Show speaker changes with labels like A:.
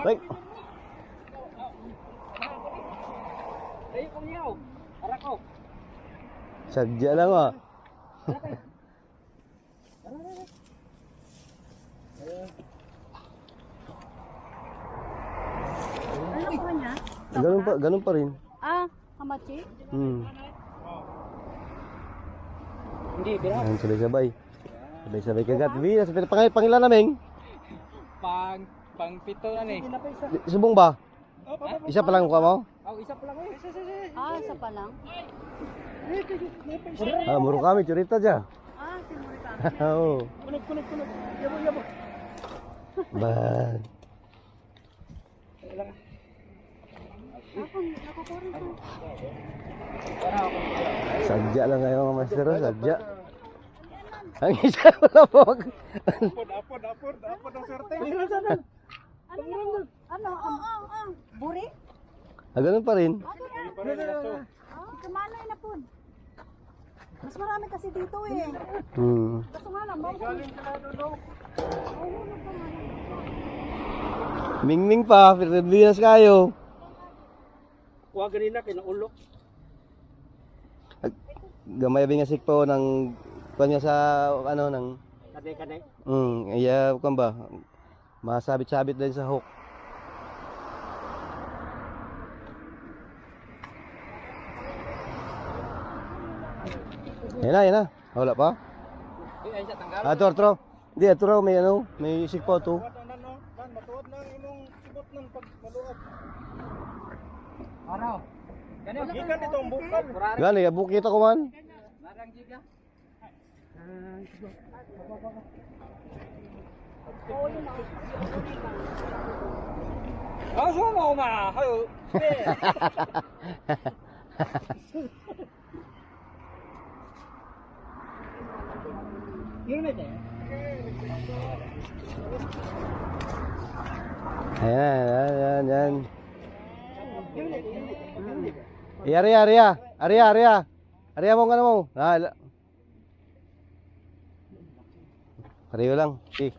A: Ay. Sadya lang ah.
B: Ano po niya?
A: Ganun pa rin.
B: Ah, hamachi?
C: Hindi, bira.
A: Ayan, sabay-sabay. Sabay-sabay kagat. Pangilan namin.
C: Pang pito na ni.
A: Subong ba? Isa pa lang mukha mo?
C: Oh, isa pa lang eh.
B: Ah, isa pa lang.
A: Ah, muro kami, curita dyan.
B: Ah, sinuri ka.
A: Oo.
C: Kunog. Yabo.
A: Bad.
B: Nakukurin ko.
A: Sadya lang kayo mga master, sadya. Ang isa wala po.
C: Apod ang swerte.
B: Ano? Buri?
A: Ah, ganun pa rin.
B: Kumanay na po. Mas marami kasi dito eh. Kaso nga lang,
A: Mingming pa, Pilipinas kayo.
C: Kuha ganina kinaulok.
A: Gamay abing asik po ng kanya sa ano ng
C: Kadek.
A: iya kan ba? Masabit-sabit din sa hook. Yan na. Wala pa?
C: Ay sa tanggal.
A: Ah, tro. Hindi, tro may ano, may isik po to.
C: Matuod na imong sibot ng pagmaluot. Araw. Ganyan gikan itong bukal.
A: Gani, abuk kita ko man.
C: Larang giga. Ah, so mo ma. Hayo. Yun na din.
A: Ayan. Aria mo ano mo. Pareho lang. Okay.